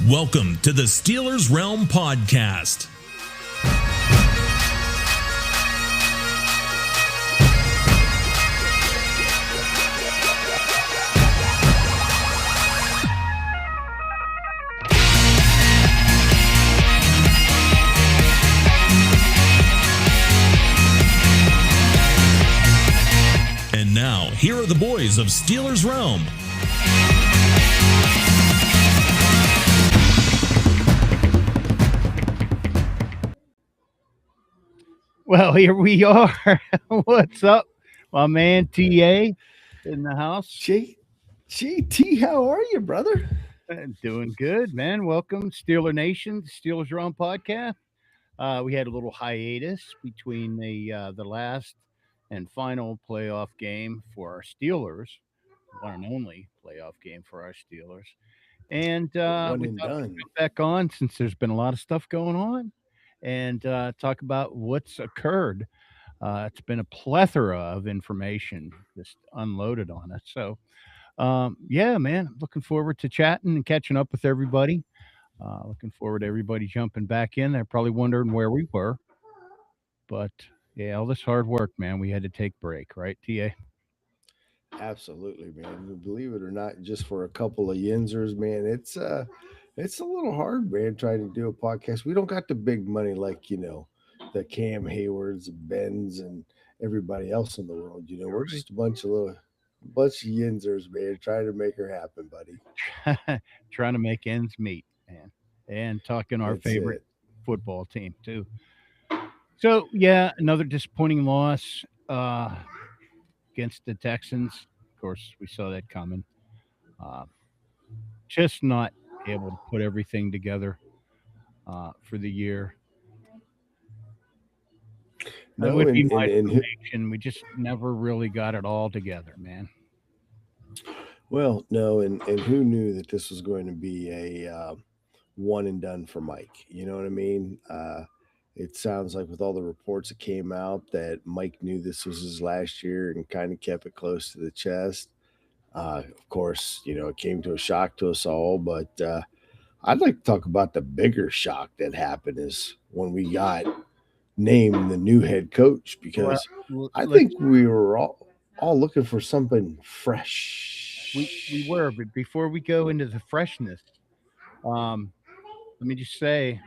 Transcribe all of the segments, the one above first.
Welcome to the Steelers Realm Podcast. And now, here are the boys of Steelers Realm. Well, here we are. What's up, my man TA in the house? JT, how are you, brother? Doing good, man. Welcome, Steeler Nation, Steelers Run Podcast. We had a little hiatus between the last and final playoff game for our Steelers, one and only playoff game for our Steelers. And we thought we'd come back on since there's been a lot of stuff going on and talk about what's occurred. It's been a plethora of information just unloaded on us. So, yeah, man, looking forward to chatting and catching up with everybody. Looking forward to everybody jumping back in. They're probably wondering where we were. But, yeah, all this hard work, man, we had to take a break, right, TA? Absolutely, man. Believe it or not, just for a couple of yinzers, man, it's a little hard, man, trying to do a podcast. We don't got the big money like, the Cam Haywards, Benz, and everybody else in the world. We're just a bunch of yinzers, man, trying to make her happen, buddy. Trying to make ends meet, man. And talking our favorite football team, too. So, yeah, another disappointing loss against the Texans. Of course, we saw that coming. Just not able to put everything together for the year. That would be my prediction. We just never really got it all together, man. Well, no, and who knew that this was going to be a one and done for Mike? You know what I mean? It sounds like with all the reports that came out that Mike knew this was his last year and kind of kept it close to the chest. Of course, it came to a shock to us all, but I'd like to talk about the bigger shock that happened is when we got named the new head coach, because I think we were all looking for something fresh. We were, but before we go into the freshness, let me just say,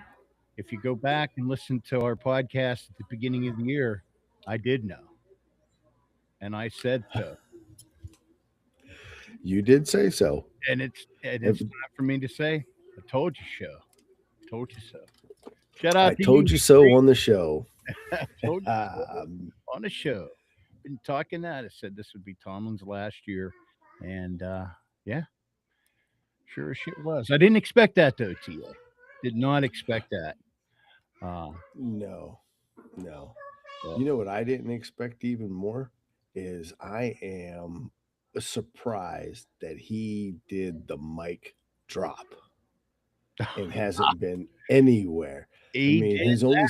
if you go back and listen to our podcast at the beginning of the year, I did know. And I said so. You did say so. And it's time for me to say, I told you so. Told you so. Shout out to told you so on the show. Told you so on the show. Been talking that. I said this would be Tomlin's last year. And yeah, sure as shit was. I didn't expect that though, TA. Did not expect that. No. You know what I didn't expect even more is I am surprised that he did the mic drop and hasn't been anywhere. His only,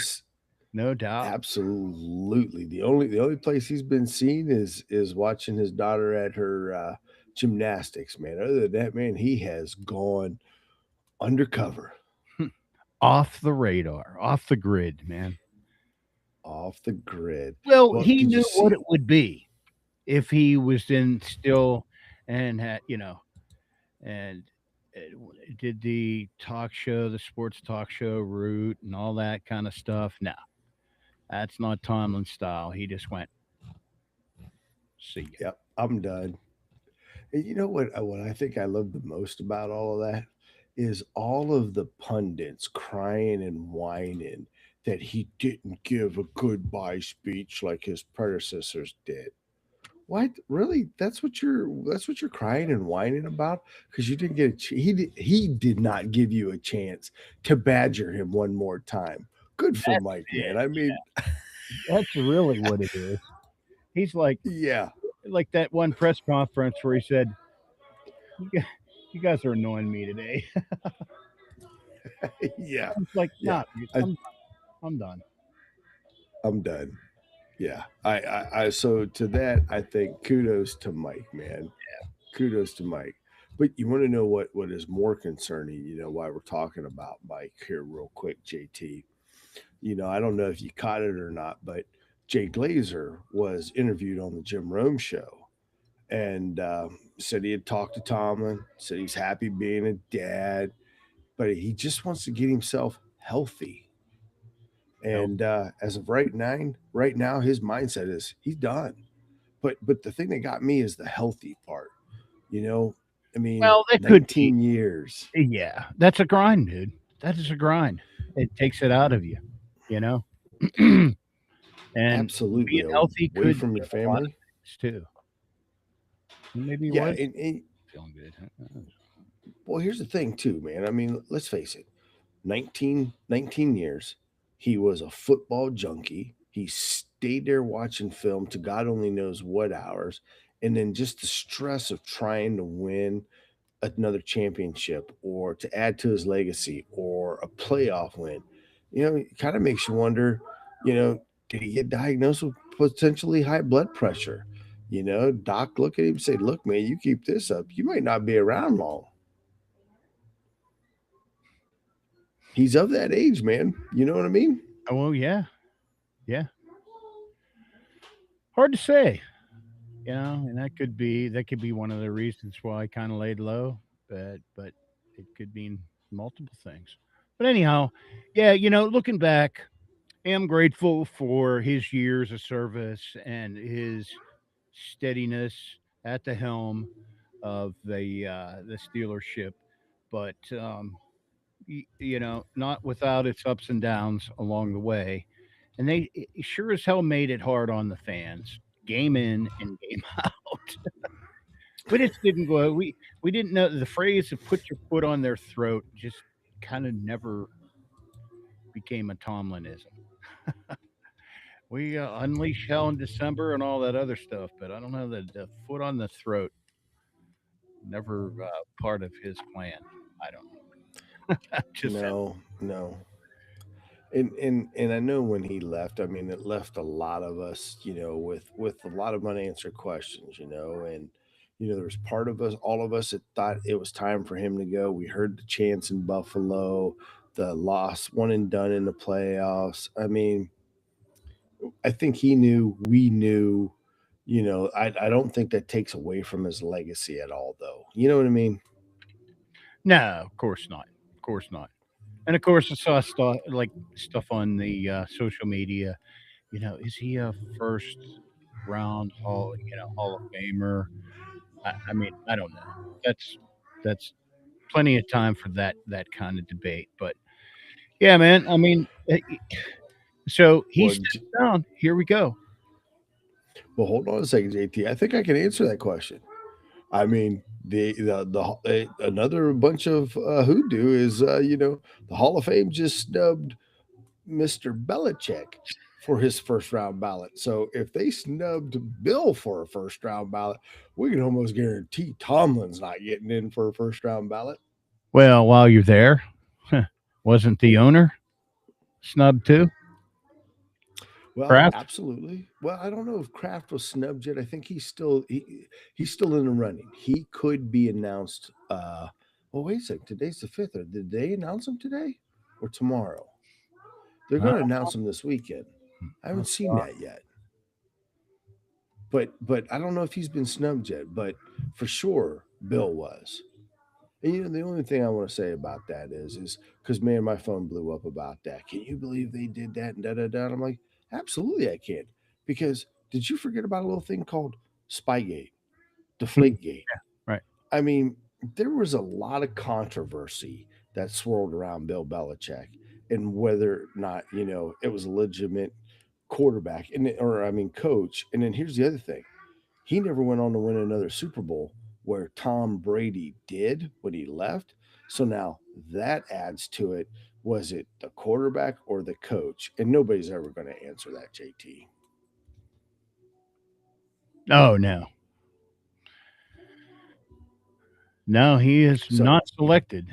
no doubt, absolutely. The only place he's been seen is watching his daughter at her gymnastics. Man, other than that, man, he has gone undercover. Off the radar, off the grid, man. Off the grid. Well, he knew what it would be if he was in still and had, and did the talk show, the sports talk show route and all that kind of stuff. No, that's not Tomlin style. He just went, see ya. Yep, I'm done. And you know what I think I love the most about all of that is all of the pundits crying and whining that he didn't give a goodbye speech like his predecessors did. What? Really? That's what you're crying and whining about? Because you didn't get he did not give you a chance to badger him one more time. Good for Mike, man. I mean, that's really what it is. He's like, like that one press conference where he said, "You guys are annoying me today." Yeah. It's like, I'm done. I'm done. Yeah. I so to that, I think kudos to Mike, man. Yeah. Kudos to Mike. But you want to know what is more concerning? Why we're talking about Mike here, real quick, JT. I don't know if you caught it or not, but Jay Glazer was interviewed on the Jim Rome show and said he had talked to Tomlin, said he's happy being a dad, but he just wants to get himself healthy. Health. And as of right now, his mindset is he's done. But the thing that got me is the healthy part. You know, I mean, Well, that could be. 19 years. Yeah, that's a grind, dude. That is a grind. It takes it out of you, you know. And Absolutely being healthy away could from your mean a lot of family. things too. And maybe he Yeah, was and feeling good. Huh? well, here's the thing too, man. I mean, let's face it. 19 years. He was a football junkie. He stayed there watching film to God only knows what hours. And then just the stress of trying to win another championship or to add to his legacy or a playoff win. It kind of makes you wonder, did he get diagnosed with potentially high blood pressure? Doc look at him and say, look, man, you keep this up, you might not be around long. He's of that age, man. You know what I mean? Oh, well, yeah, yeah. Hard to say, and that could be one of the reasons why I kind of laid low, but it could mean multiple things. But anyhow, yeah, looking back, I am grateful for his years of service and his steadiness at the helm of the Steelers ship, but not without its ups and downs along the way. And they sure as hell made it hard on the fans, game in and game out. We just didn't go. We didn't know the phrase of "put your foot on their throat" just kind of never became a Tomlinism. We unleash hell in December and all that other stuff, but I don't know that the foot on the throat never part of his plan. I don't know. Just saying. No, no. And I know when he left, I mean, it left a lot of us, with a lot of unanswered questions, and there was part of us, all of us, that thought it was time for him to go. We heard the chants in Buffalo, the loss, one and done in the playoffs. I mean, I think he knew, we knew. I don't think that takes away from his legacy at all, though. You know what I mean? No, of course not. Of course not. And of course, I saw stuff on the social media. Is he a first round Hall of Famer? I mean, I don't know. That's plenty of time for that kind of debate. But yeah, man. I mean, so he Well, steps down. Here we go. well, hold on a second, JT. I think I can answer that question. I mean, another bunch of hoodoo is, the Hall of Fame just snubbed Mr. Belichick for his first round ballot. So if they snubbed Bill for a first round ballot, we can almost guarantee Tomlin's not getting in for a first round ballot. Well, while you're there, wasn't the owner snubbed too? Well, Kraft? absolutely. Well, I don't know if Kraft was snubbed yet. I think he's still in the running. He could be announced. Well, wait a second. Today's the 5th. Did they announce him today or tomorrow? They're Uh, going to announce him this weekend. I haven't seen uh, that yet. But I don't know if he's been snubbed yet. But for sure, Bill was. And the only thing I want to say about that is because, man, my phone blew up about that. Can you believe they did that and da da da? And I'm like, absolutely, I can. Because did you forget about a little thing called Spygate, Deflategate? right. I mean, there was a lot of controversy that swirled around Bill Belichick and whether or not it was a legitimate quarterback or I mean coach. And then here's the other thing: he never went on to win another Super Bowl where Tom Brady did when he left. So now that adds to it. Was it the quarterback or the coach? And nobody's ever going to answer that, JT. Oh no, no, he is So not selected.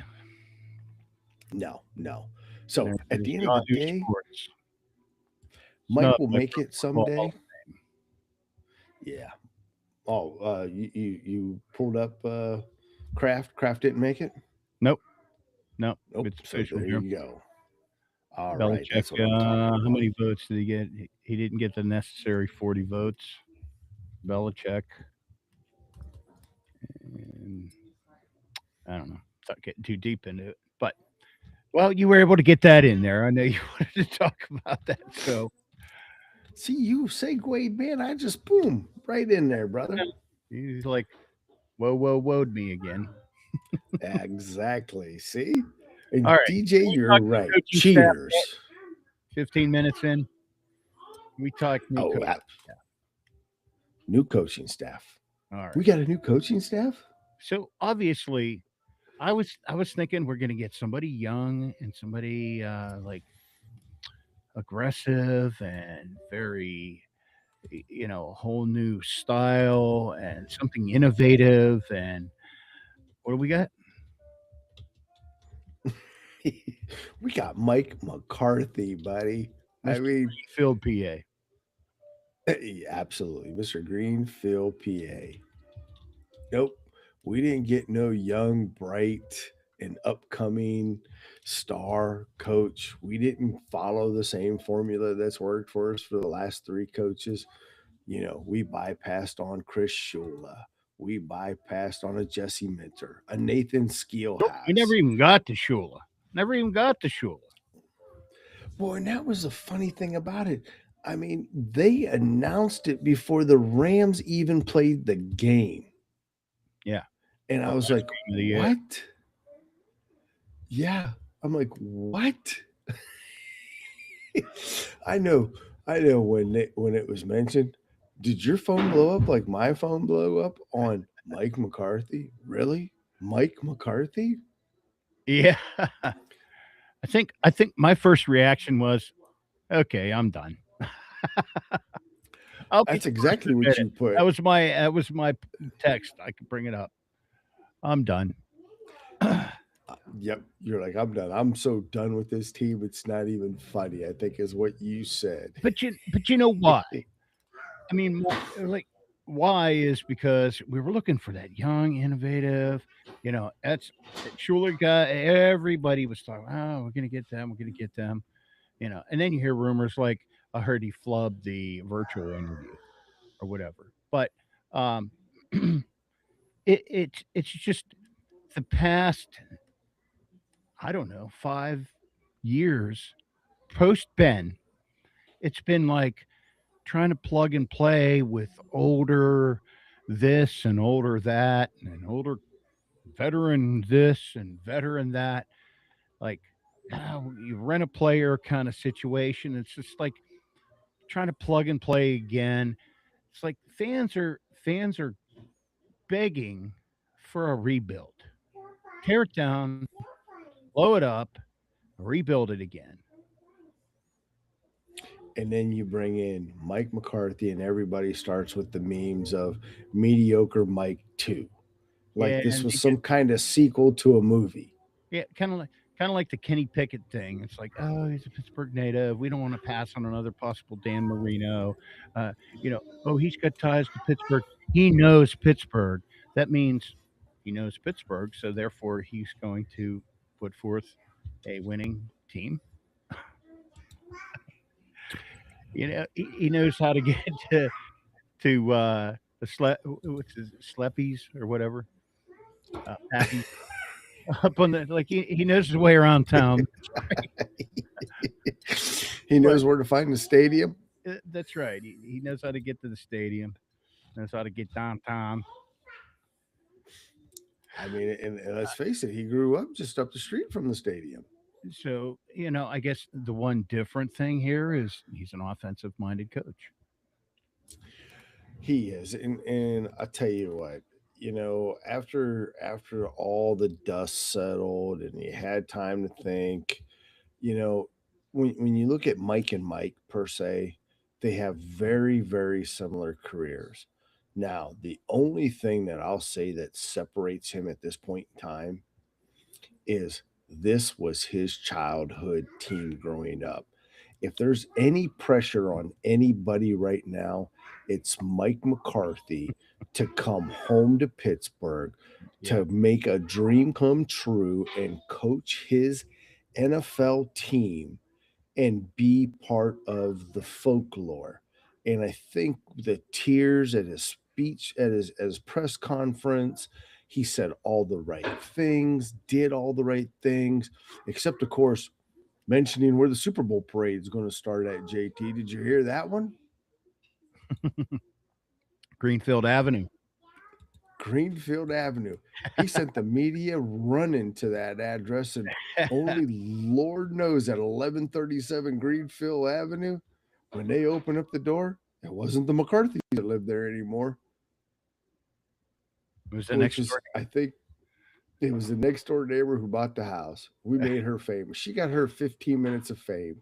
no, no. So There at is the end of the Yahoo day, Sports. Mike Snub will by make Pro it Football Hall someday. of Yeah. Oh, you pulled up. Kraft didn't make it. Nope. Nope. Nope. It's So official there here. you go. All right, Belichick, that's what I'm talking how about. many votes did he get? He didn't get the necessary 40 votes. Belichick. And I don't know. It's not getting too deep into it. But, well, you were able to get that in there. I know you wanted to talk about that. So, See, you segue, man. I just boom right in there, brother. he's like, whoa'd me again. Exactly. See, and All right. DJ, We you're talked right. coaching staff Cheaters. yet? 15 minutes in. We talked new Oh, coach. new coaching staff. All right. We got a new coaching staff. So obviously, I was thinking we're gonna get somebody young and somebody like aggressive and very, a whole new style and something innovative. And what do we got? We got Mike McCarthy, buddy. I Mr. mean, Greenfield, PA. absolutely, Mr. Greenfield, PA. Nope, we didn't get no young, bright, and upcoming star coach. We didn't follow the same formula that's worked for us for the last three coaches. We bypassed on Chris Shula. We bypassed on a Jesse Minter, a Nathan We never Steelhouse. even got to Shula. Never even got to Shula. Boy, and that was the funny thing about it. I mean, they announced it before the Rams even played the game. Yeah. And I The was last like, game of the year. what? Yeah. I'm like, what? I know when it was mentioned. Did your phone blow up like my phone blew up on Mike McCarthy? Really? Mike McCarthy? Yeah. I think my first reaction was, okay, I'm done. I'll be That's the first to exactly what admit you it. put. That was my text. I could bring it up. I'm done. Yep. You're like, I'm done. I'm so done with this team. It's not even funny, I think is what you said. But you know why? I mean, why is because we were looking for that young, innovative. That's that Schuler guy. Everybody was talking. Oh, we're gonna get them. We're gonna get them. And then you hear rumors like I heard he flubbed the virtual interview or whatever. But um, it's just the past. I don't know, 5 years post Ben. It's been like trying to plug and play with older this and older that and older veteran this and veteran that. Like, you rent a player kind of situation. It's just like trying to plug and play again. It's like fans are begging for a rebuild. Tear it down, blow it up, rebuild it again. And then you bring in Mike McCarthy, and everybody starts with the memes of mediocre Mike 2. Like Yeah, this and was some kind of sequel to a movie. yeah, kind of like the Kenny Pickett thing. It's like, oh, he's a Pittsburgh native. We don't want to pass on another possible Dan Marino. Oh, he's got ties to Pittsburgh. He knows Pittsburgh. That means he knows Pittsburgh, so therefore he's going to put forth a winning team. He knows how to get to the what's his Sleppies or whatever, Pappy up on the like he knows his way around town. He knows where to find the stadium. That's right. He knows how to get to the stadium. Knows how to get downtown. I mean, and let's face it, he grew up just up the street from the stadium. So I guess the one different thing here is he's an offensive-minded coach. He is, and I tell you what, after all the dust settled and you had time to think, you know, when you look at Mike and Mike per se, they have very, very similar careers. Now, the only thing that I'll say that separates him at this point in time is this was his childhood team growing up. If there's any pressure on anybody right now, it's Mike McCarthy to come home to Pittsburgh, to make a dream come true and coach his NFL team and be part of the folklore. And I think the tears at his speech, at his press conference, he said all the right things, did all the right things, except, of course, mentioning where the Super Bowl parade is going to start at. JT, did you hear that one? Greenfield Avenue. Greenfield Avenue. He sent the media running to that address, and only Lord knows at 1137 Greenfield Avenue, when they opened up the door, it wasn't the McCarthys that lived there anymore. It was the next door. I think it was the next door neighbor who bought the house. We made her famous. She got her 15 minutes of fame.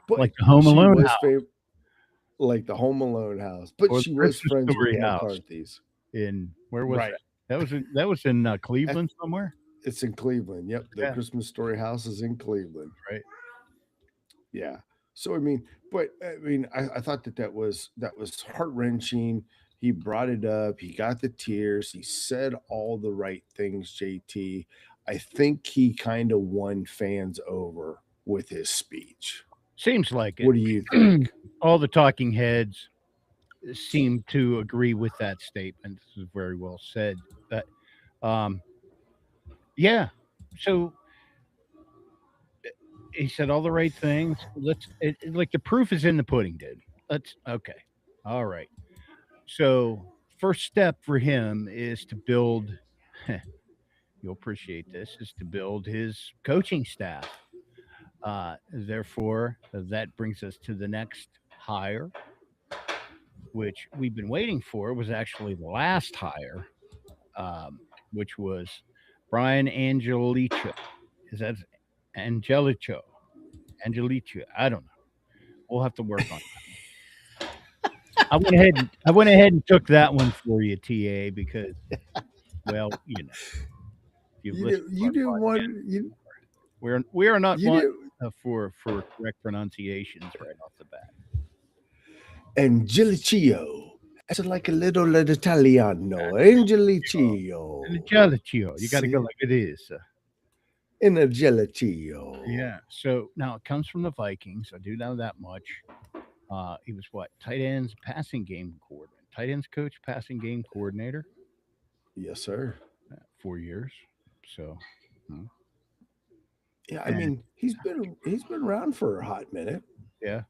But like the Home Alone house. Like the Home Alone house. But she was friends with the McCarthys. In where was that? That was in Cleveland somewhere. It's in Cleveland. Yep, the Christmas Story house is in Cleveland. Right. Yeah. So I thought that was heart wrenching. He brought it up. He got the tears. He said all the right things. JT, I think he kind of won fans over with his speech. Seems like it. What do you think? All the talking heads seem to agree with that statement. This is very well said. But, yeah. So he said all the right things. Like the proof is in the pudding, dude. Okay. All right. So first step for him is to build. You'll appreciate this. Is to build his coaching staff. Therefore, that brings us to the next hire, which we've been waiting for. Was actually the last hire, which was Brian Angelichio. Is that Angelichio? Angelichio. I don't know. We'll have to work on that. I went ahead and took that one for you, TA, because, well, you know, we are not one for correct pronunciations right off the bat. Angelichio. It's like a little Italiano. Angelichio. Angelichio. You got to go like it is. Angelichio. Yeah. So now it comes from the Vikings. I do know that much. He was what? Tight ends, passing game coordinator. Tight ends coach, passing game coordinator. Yes, sir. 4 years. So. Yeah, I mean, he's been around for a hot minute. Yeah.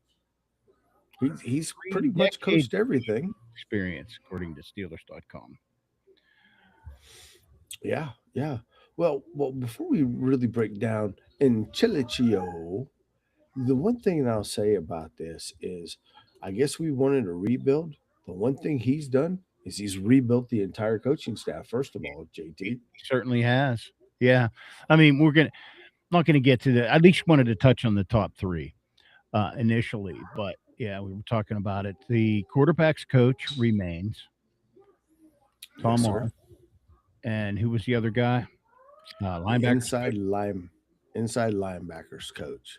He's pretty much coached everything. Experience, according to Steelers.com. Yeah. Well, before we really break down Angelichio, the one thing that I'll say about this is, I guess we wanted a rebuild. The one thing he's done is he's rebuilt the entire coaching staff. First of all, JT, he certainly has. Yeah, I mean, not going to get to that. I at least wanted to touch on the top three initially, but yeah, we were talking about it. The quarterback's coach remains Tom Moore, and who was the other guy? Linebacker, inside linebackers coach,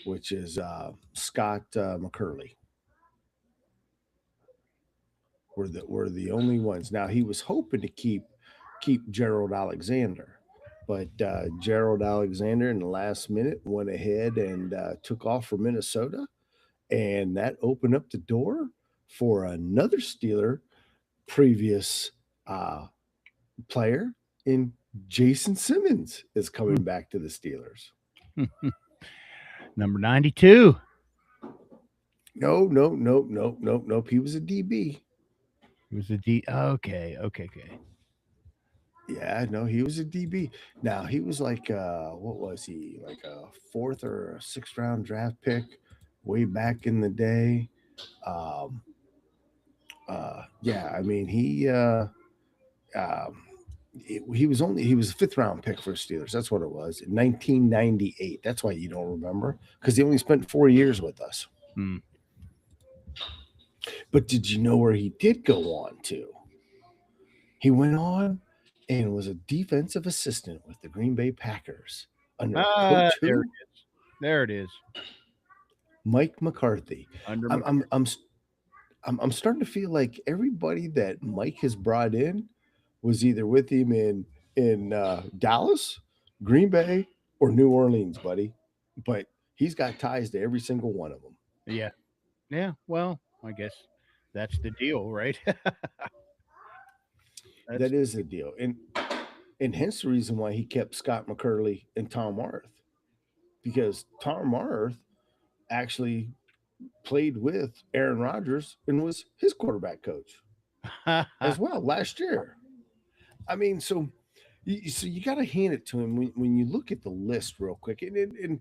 which is Scott McCurley. We're the only ones. Now he was hoping to keep Gerald Alexander. But Gerald Alexander in the last minute went ahead and took off for Minnesota. And that opened up the door for another Steeler, previous player in Jason Simmons is coming back to the Steelers. Number 92. No. He was a DB. He was a D. Okay. Yeah, no, he was a DB. Now he was like, what was he? Like a 4th or a 6th round draft pick way back in the day. Yeah, I mean he was a 5th round pick for Steelers. That's what it was in 1998. That's why you don't remember, because he only spent 4 years with us. But did you know where he did go on to? He went on and was a defensive assistant with the Green Bay Packers under Coach who? There it is. Mike McCarthy. I'm starting to feel like everybody that Mike has brought in was either with him in Dallas, Green Bay, or New Orleans, buddy. But he's got ties to every single one of them. Yeah. Yeah. Well, I guess that's the deal, right? That's That is the deal, and hence the reason why he kept Scott McCurley and Tom Arth, because Tom Arth actually played with Aaron Rodgers and was his quarterback coach as well last year. I mean, so you got to hand it to him when you look at the list real quick. And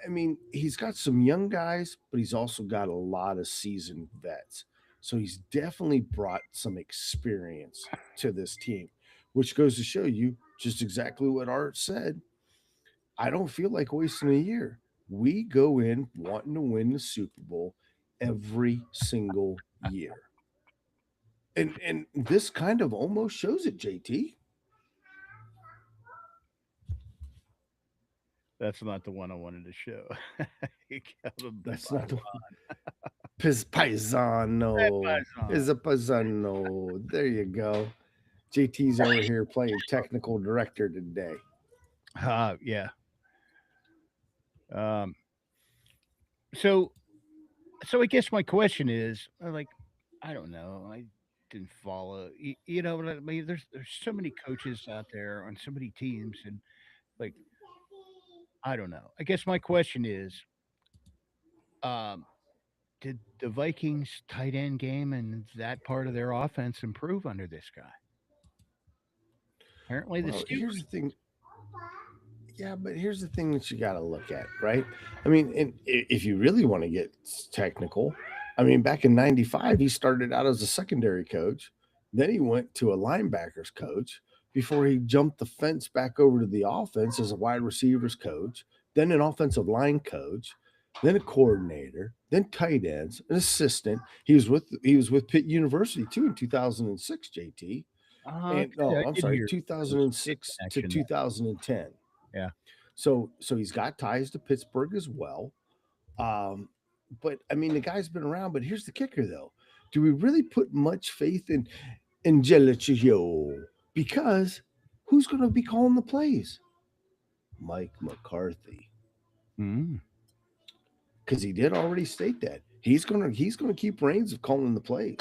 I mean, he's got some young guys, but he's also got a lot of seasoned vets. So he's definitely brought some experience to this team, which goes to show you just exactly what Art said. I don't feel like wasting a year. We go in wanting to win the Super Bowl every single year. And this kind of almost shows it, JT. That's not the one I wanted to show. He called him the That's not the Python. Paisano. Python. Is a Paisano. There you go. JT's over here playing technical director today. Yeah. Um, so, so I guess my question is, like, I don't know. I didn't follow. But I mean, there's so many coaches out there on so many teams, and like, I don't know. I guess my question is, um, did the Vikings tight end game and that part of their offense improve under this guy? Apparently, the Well, here's the Steelers. thing. Yeah, but here's the thing that you got to look at, right? I mean, and if you really want to get technical, I mean, back in '95, he started out as a secondary coach. Then he went to a linebackers coach before he jumped the fence back over to the offense as a wide receivers coach, then an offensive line coach, then a coordinator, then tight ends, an assistant. He was with Pitt University too in 2006, JT. And Okay, no, I I'm did sorry, hear there was a big 2006 to connection there. 2010. Yeah. So he's got ties to Pittsburgh as well. Um, but I mean, the guy's been around. But here's the kicker, though: do we really put much faith in Angelichio? Because who's going to be calling the plays? Mike McCarthy, Mm. because he did already state that he's gonna keep reins of calling the plays.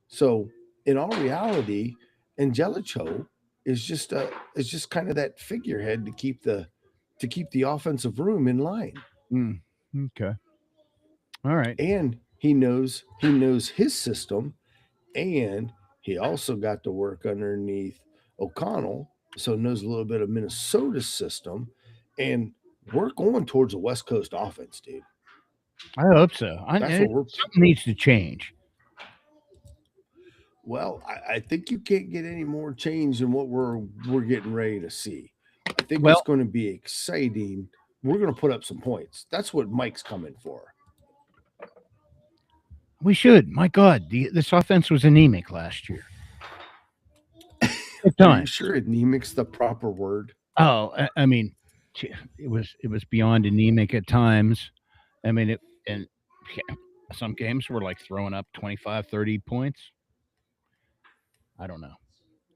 So in all reality, Angelicho is just kind of that figurehead to keep the offensive room in line. Mm. Okay. All right. And he knows his system, and he also got to work underneath O'Connell, so knows a little bit of Minnesota's system, and we're going towards a West Coast offense, dude. I hope so. That's what we're. Something needs to change. Well, I think you can't get any more change than what we're getting ready to see. I think it's Well, going to be exciting. We're going to put up some points. That's what Mike's coming for. we should. My God, this offense was anemic last year. At Are you times. sure anemic's the proper word? Oh, I mean, it was beyond anemic at times. I mean, and yeah, some games were like throwing up 25, 30 points. I don't know.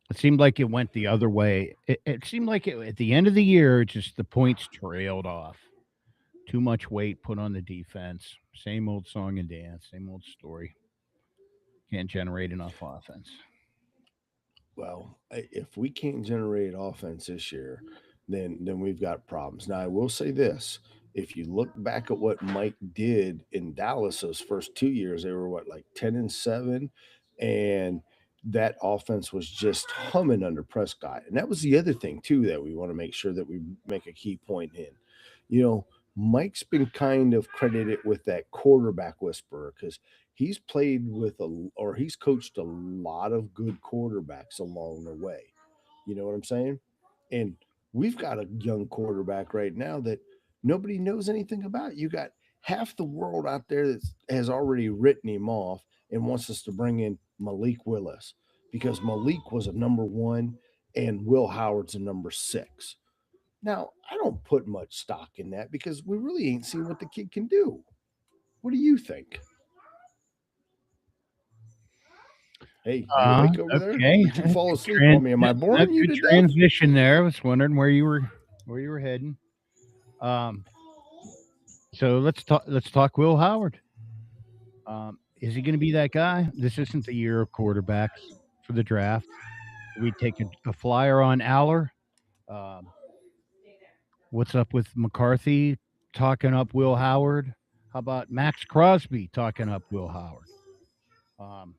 It seemed like it went the other way. It seemed like at the end of the year, just the points trailed off. Too much weight put on the defense. Same old song and dance. Same old story. Can't generate enough offense. Well, if we can't generate offense this year, then we've got problems. Now, I will say this: if you look back at what Mike did in Dallas those first 2 years, they were what, like 10-7, and that offense was just humming under Prescott. And that was the other thing too that we want to make sure that we make a key point in. You know, Mike's been kind of credited with that quarterback whisperer because he's played with or he's coached a lot of good quarterbacks along the way. You know what I'm saying? And we've got a young quarterback right now that nobody knows anything about. You got half the world out there that has already written him off and wants us to bring in Malik Willis because Malik was a number one and Will Howard's a number six. Now, I don't put much stock in that because we really ain't seen what the kid can do. What do you think? Hey, you awake over there? Okay. Did you fall asleep Tran- on me? Am I no, boring you good to death? transition there. I was wondering where you were heading. Um, so let's talk Will Howard. Is he going to be that guy? This isn't the year of quarterbacks for the draft. We take a flyer on Aller. Um, what's up with McCarthy talking up Will Howard? How about Max Crosby talking up Will Howard? Um,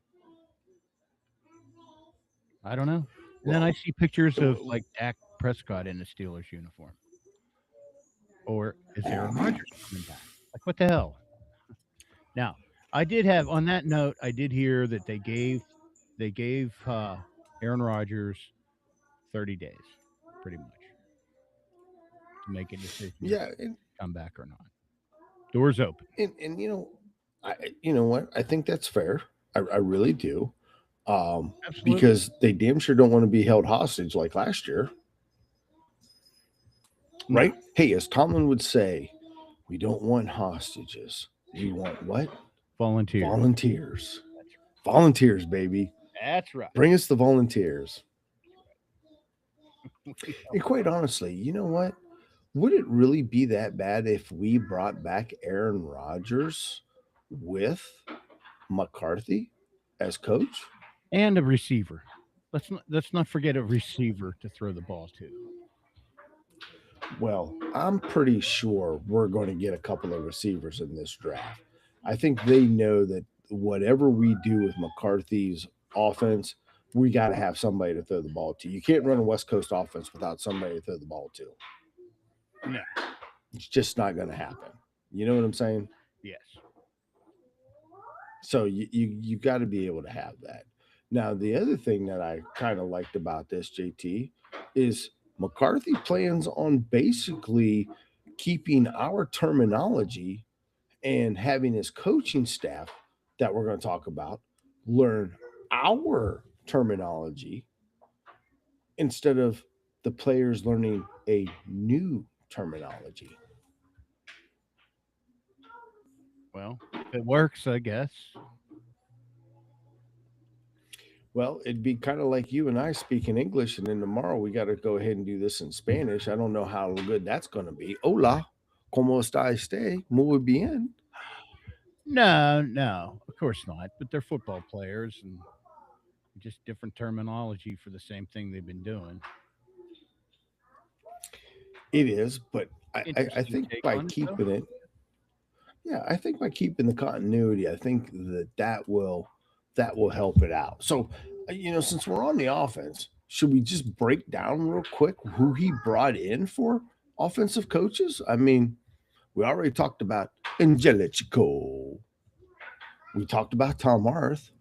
I don't know. And then I Well, see pictures of w- like Dak Prescott in the Steelers uniform, or is Aaron Rodgers coming back? Like what the hell? Now, I did have on that note, I did hear that they gave Aaron Rodgers 30 days, pretty much, to make a decision if yeah, he come back or not. Doors open. and you know what? I think that's fair. I really do. Absolutely. Because they damn sure don't want to be held hostage like last year, No. right? Hey, as Tomlin would say, we don't want hostages. We want what? Volunteers. Volunteers. Volunteers, baby. That's right. Bring us the volunteers. We And quite honestly, you know what? Would it really be that bad if we brought back Aaron Rodgers with McCarthy as coach? and a receiver. Let's not forget a receiver to throw the ball to. Well, I'm pretty sure we're going to get a couple of receivers in this draft. I think they know that whatever we do with McCarthy's offense, we got to have somebody to throw the ball to. You can't run a West Coast offense without somebody to throw the ball to. No. It's just not going to happen. You know what I'm saying? Yes. So you got to be able to have that. Now, the other thing that I kind of liked about this, JT, is McCarthy plans on basically keeping our terminology and having his coaching staff that we're going to talk about learn our terminology instead of the players learning a new terminology. Well, if it works, I guess. Well, it'd be kind of like you and I speaking English, and then tomorrow we got to go ahead and do this in Spanish. I don't know how good that's going to be. Hola, ¿cómo está usted? Muy bien. No, of course not. But they're football players and just different terminology for the same thing they've been doing. It is, but I Interesting think take by on it, though. keeping it, yeah, I think by keeping the continuity, I think that will help it out. So, since we're on the offense, should we just break down real quick who he brought in for offensive coaches? I mean, we already talked about Angelichio. We talked about Tom Arth,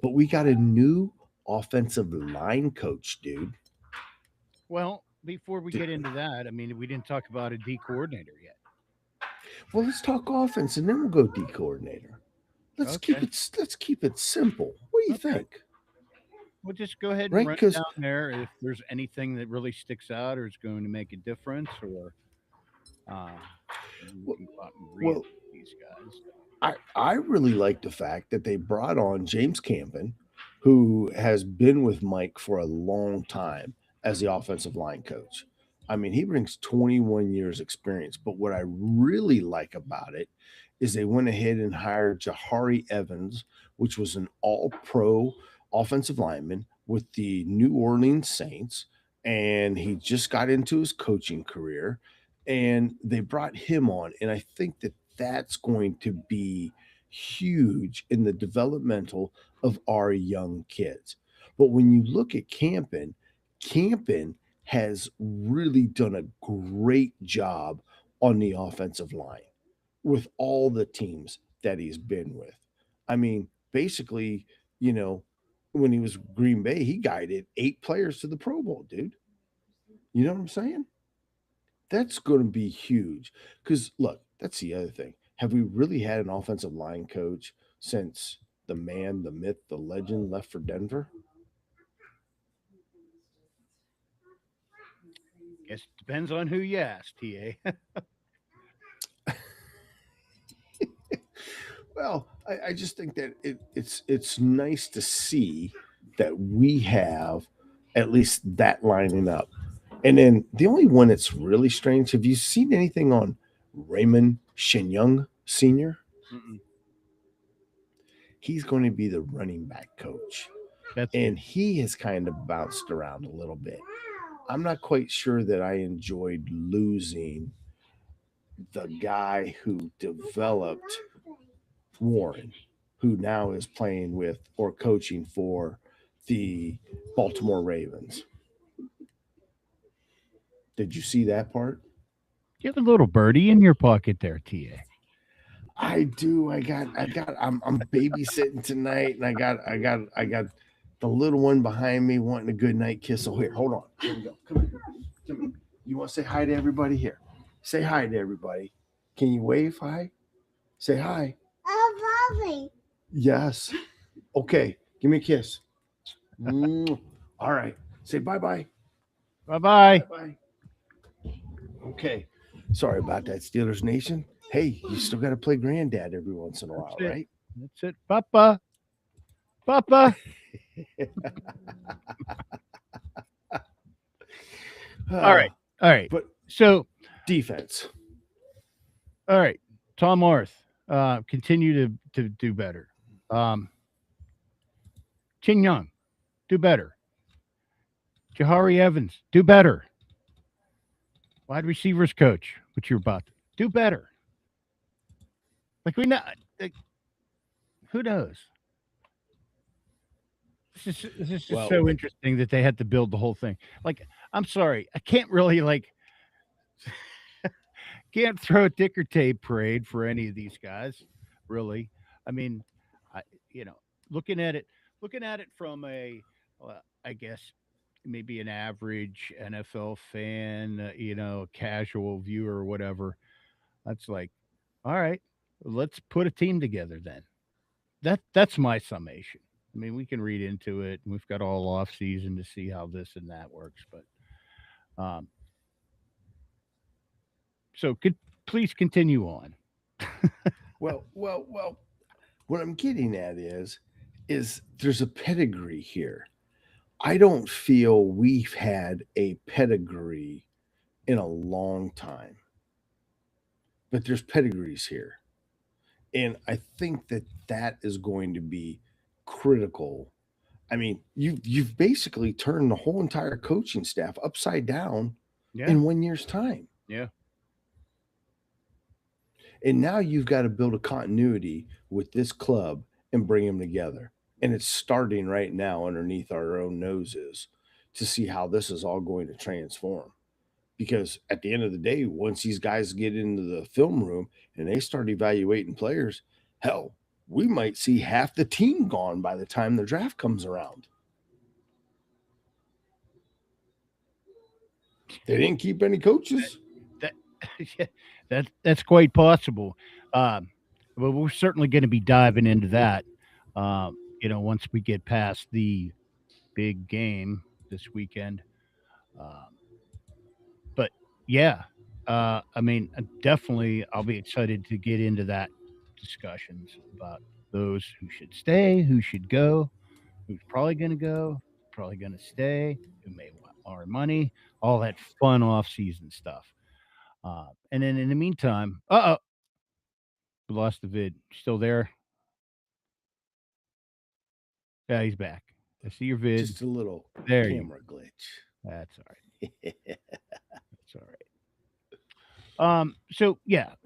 but we got a new offensive line coach, dude. Well, before we get into that, I mean, we didn't talk about a D coordinator yet. Well, let's talk offense, and then we'll go D coordinator. Okay. Let's keep it simple. What do you Okay. think? We'll just go ahead and Right? run it Because down there if there's anything that really sticks out or is going to make a difference, or um, we well, can go out and read well, these guys. I really like the fact that they brought on James Campen, who has been with Mike for a long time as the offensive line coach. I mean, he brings 21 years experience. But what I really like about it is they went ahead and hired Jahari Evans, which was an all-pro offensive lineman with the New Orleans Saints, and he just got into his coaching career, and they brought him on, and I think that that's going to be huge in the developmental of our young kids. But when you look at Campen has really done a great job on the offensive line with all the teams that he's been with. I mean, basically, you know, when he was Green Bay, he guided 8 players to the Pro Bowl, dude. You know what I'm saying? That's going to be huge. Because look, that's the other thing. Have we really had an offensive line coach since the man, the myth, the legend left for Denver? Guess it depends on who you ask, TA. Well, I just think that it's nice to see that we have at least that lining up. And then the only one that's really strange, have you seen anything on Raymond Shenyang Sr.? Mm-mm. He's going to be the running back coach. And he has kind of bounced around a little bit. I'm not quite sure that I enjoyed losing the guy who developed Warren, who now is playing with or coaching for the Baltimore Ravens. Did you see that part? You have a little birdie in your pocket there, TA. I do. I'm babysitting tonight, and I got the little one behind me wanting a good night kiss. So here, hold on. Here we go. Come here. You want to say hi to everybody here? Say hi to everybody. Can you wave hi? Say hi. Oh, Yes. Okay. Give me a kiss. All right. Say bye-bye. Bye-bye. Bye-bye. Okay. Sorry about that, Steelers Nation. Hey, you still got to play granddad every once in a while, right? That's it. Papa. Papa. All right. But so defense. All right. Tom Orth, continue to do better. Chin Young, do better. Jahari Evans, do better. Wide receivers coach, which you're about to do better. Like we know, who knows? This is just so interesting that they had to build the whole thing. Like, I'm sorry, I can't really can't throw a ticker tape parade for any of these guys, really. I mean, looking at it from I guess maybe an average NFL fan, casual viewer or whatever. That's like, all right, let's put a team together then. That's my summation. I mean, we can read into it, and we've got all off season to see how this and that works, but so please continue on. Well. What I'm getting at is there's a pedigree here. I don't feel we've had a pedigree in a long time, but there's pedigrees here, and I think that is going to be critical. I mean, you've basically turned the whole entire coaching staff upside down in 1 year's time. Yeah. And now you've got to build a continuity with this club and bring them together. And it's starting right now underneath our own noses to see how this is all going to transform. Because at the end of the day, once these guys get into the film room and they start evaluating players, hell, we might see half the team gone by the time the draft comes around. They didn't keep any coaches. That's quite possible. But we're certainly going to be diving into that, once we get past the big game this weekend. But yeah, I mean, definitely I'll be excited to get into that discussions about those who should stay, who should go, who's probably going to go, probably going to stay, who may want more money, all that fun off-season stuff. And then in the meantime, we lost the vid. Still there? Yeah, he's back. I see your vid. Just a little camera glitch. That's all right. That's all right.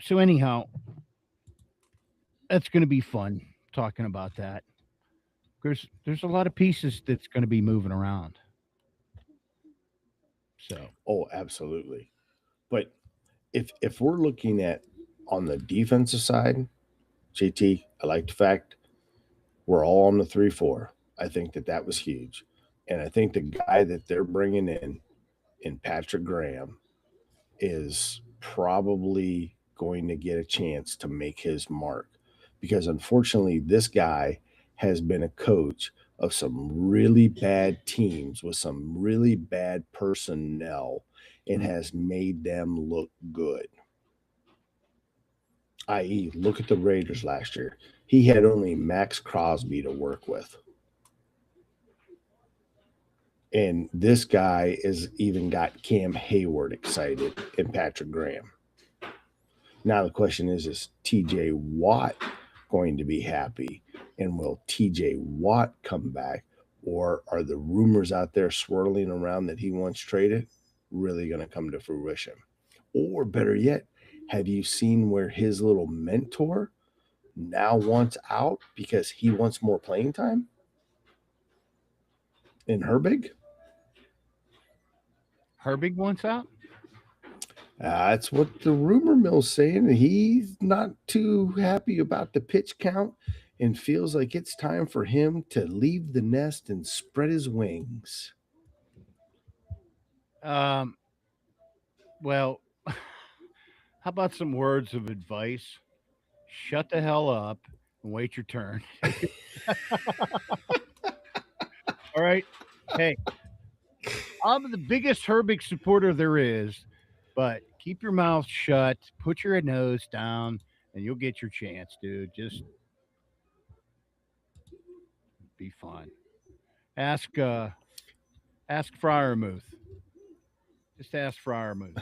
So anyhow, that's going to be fun talking about that. There's a lot of pieces that's going to be moving around. So, absolutely. But if we're looking at on the defensive side, JT, I like the fact we're all on the 3-4. I think that was huge. And I think the guy that they're bringing in Patrick Graham, is probably going to get a chance to make his mark. Because unfortunately, this guy has been a coach of some really bad teams with some really bad personnel and has made them look good. I.e., look at the Raiders last year. He had only Max Crosby to work with. And this guy is even got Cam Hayward excited and Patrick Graham. Now the question is TJ Watt going to be happy? And will TJ Watt come back? Or are the rumors out there swirling around that he wants traded really going to come to fruition? Or better yet, have you seen where his little mentor now wants out because he wants more playing time in Herbig? Herbig wants out? That's what the rumor mill's saying. He's not too happy about the pitch count and feels like it's time for him to leave the nest and spread his wings. Well, how about some words of advice? Shut the hell up and wait your turn. All right. Hey, I'm the biggest Herbig supporter there is, but keep your mouth shut, put your nose down, and you'll get your chance, dude. Just be fun. Ask ask Friarmouth. Just ask Friarmouth.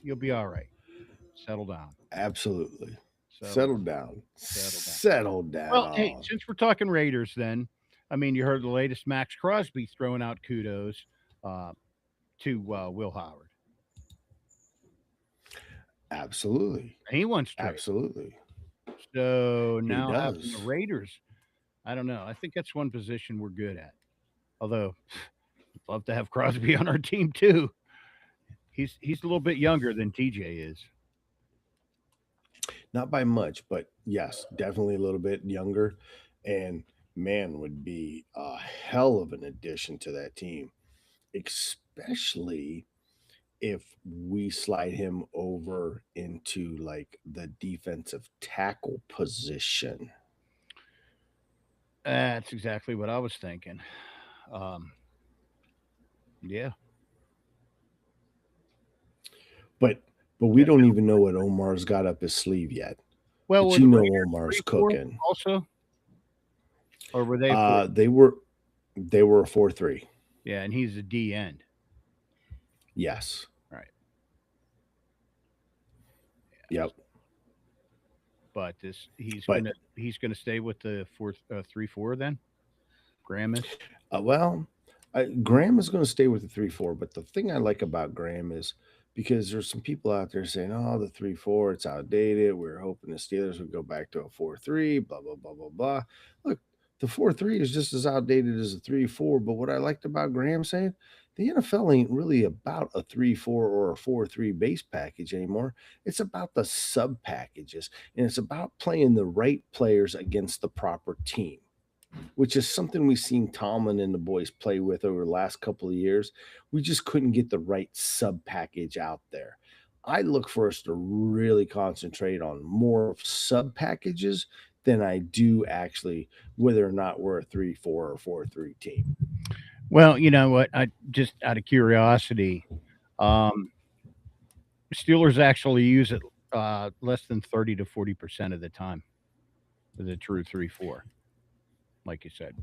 You'll be all right. Settle down. Absolutely. Settle Settle down. down. Settle down. Settle Well, hey, down. since we're talking Raiders, then I mean, you heard the latest Max Crosby throwing out kudos uh, to Will Howard. Absolutely. He wants trade. Absolutely. So He now having the does. Raiders, I don't know. I think that's one position we're good at. Although, I'd love to have Crosby on our team too. He's a little bit younger than TJ is. Not by much, but yes, definitely a little bit younger. And man, would be a hell of an addition to that team, especially if we slide him over into like the defensive tackle position. That's exactly what I was thinking. Um, yeah, But we yeah. don't even know what Omar's got up his sleeve yet. Well, But were you the know Raiders Omar's 3-4 cooking. also, or were they 4? They were a 4-3. Yeah, and he's a D end. Yes. Right. Yep. But this But he's gonna stay with the 3-4 then. Graham is. well, Graham is going to stay with the 3-4. But the thing I like about Graham is because there's some people out there saying, "Oh, the 3-4, it's outdated. We're hoping the Steelers would go back to a 4-3." Blah blah blah blah blah. Look, the 4-3 is just as outdated as the 3-4. But what I liked about Graham saying, the NFL ain't really about a 3-4 or a 4-3 base package anymore. It's about the sub packages, and it's about playing the right players against the proper team, which is something we've seen Tomlin and the boys play with over the last couple of years. We just couldn't get the right sub package out there. I look for us to really concentrate on more sub packages than I do actually whether or not we're a 3-4 or 4-3 team. Well, you know what? I just out of curiosity, um, Steelers actually use it less than 30 to 40% of the time with a true 3-4, like you said.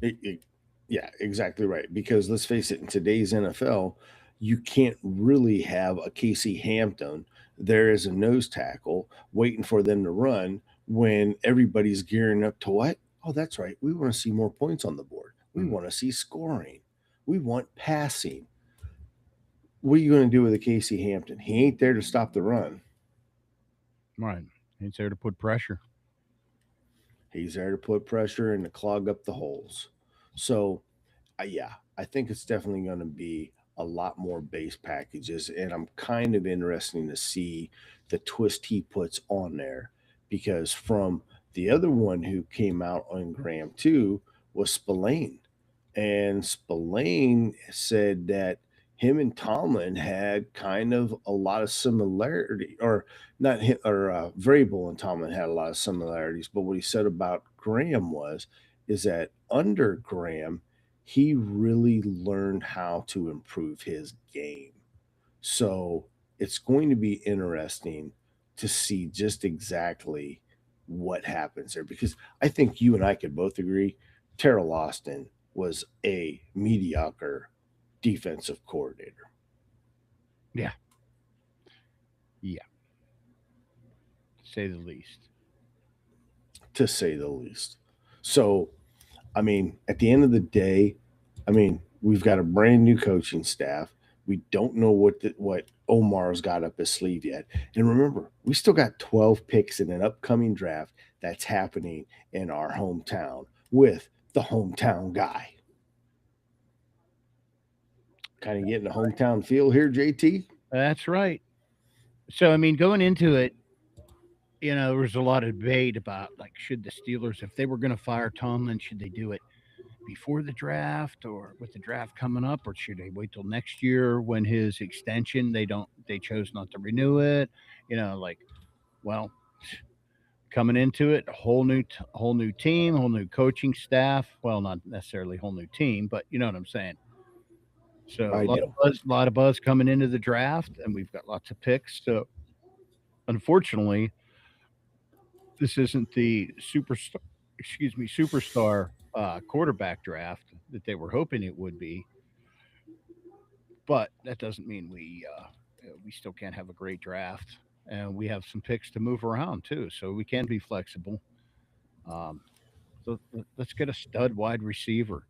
Yeah, exactly right. Because let's face it, in today's NFL, you can't really have a Casey Hampton there as a nose tackle waiting for them to run when everybody's gearing up to what? Oh, that's right. We want to see more points on the board. We Mm, want to see scoring. We want passing. What are you going to do with a Casey Hampton? He ain't there to stop the run. right. It's there to put pressure. He's there to put pressure and to clog up the holes. So yeah, I think it's definitely going to be a lot more base packages, and I'm kind of interesting to see the twist he puts on there because from the other one who came out on Graham too was Spillane, and Spillane said that him and Tomlin had kind of a lot of similarity, or not him, or Vrabel and Tomlin had a lot of similarities. But what he said about Graham was, is that under Graham, he really learned how to improve his game. So it's going to be interesting to see just exactly what happens there, because I think you and I could both agree Terrell Austin was a mediocre defensive coordinator. Yeah. Say the least. To say the least. So, I mean, at the end of the day, I mean, we've got a brand new coaching staff. We don't know what Omar's got up his sleeve yet. And remember, we still got 12 picks in an upcoming draft that's happening in our hometown with the hometown guy. Kind of getting a hometown feel here, JT. That's right. So, I mean, going into it, there was a lot of debate about, like, should the Steelers, if they were going to fire Tomlin, should they do it before the draft or with the draft coming up, or should they wait till next year when his extension, they chose not to renew it? Well, coming into it, whole new team, whole new coaching staff. Well, not necessarily whole new team, but you know what I'm saying. So a lot of buzz coming into the draft, and we've got lots of picks. So unfortunately, this isn't the superstar quarterback draft that they were hoping it would be. But that doesn't mean we still can't have a great draft, and we have some picks to move around too, so we can be flexible. So let's get a stud wide receiver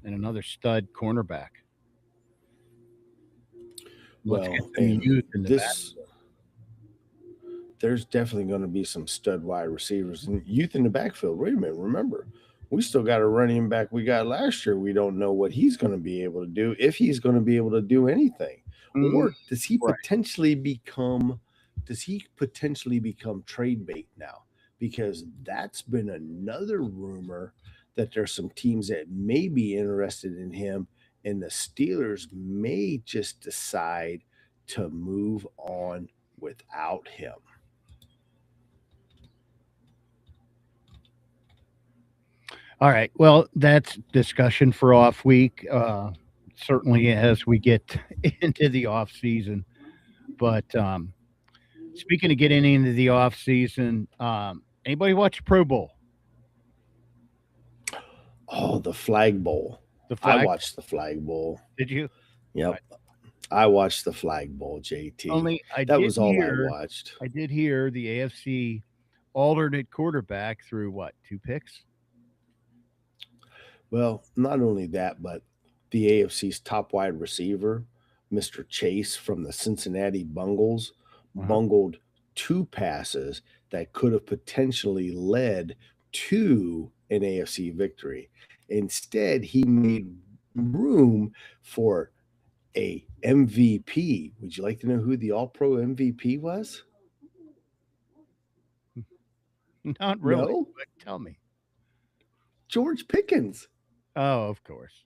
and another stud cornerback. Let's get some youth in the back. There's definitely going to be some stud wide receivers and youth in the backfield. Wait a minute. Remember, we still got a running back we got last year. We don't know what he's going to be able to do, if he's going to be able to do anything. Mm-hmm. Or does he potentially become trade bait now? Because that's been another rumor that there's some teams that may be interested in him, and the Steelers may just decide to move on without him. All right. Well, that's discussion for off week. Certainly as we get into the off season. But speaking of getting into the off season, anybody watch Pro Bowl? Oh, the Flag Bowl. I watched the Flag Bowl. Did you? Yep. I watched the Flag Bowl, JT. That was all I watched. I did hear the AFC alternate quarterback threw what, 2 picks? Well, not only that, but the AFC's top wide receiver, Mr. Chase from the Cincinnati Bengals, bungled 2 passes that could have potentially led to an AFC victory. Instead, he made room for a MVP. Would you like to know who the All-Pro MVP was? Not really, but tell me. George Pickens. Oh, of course.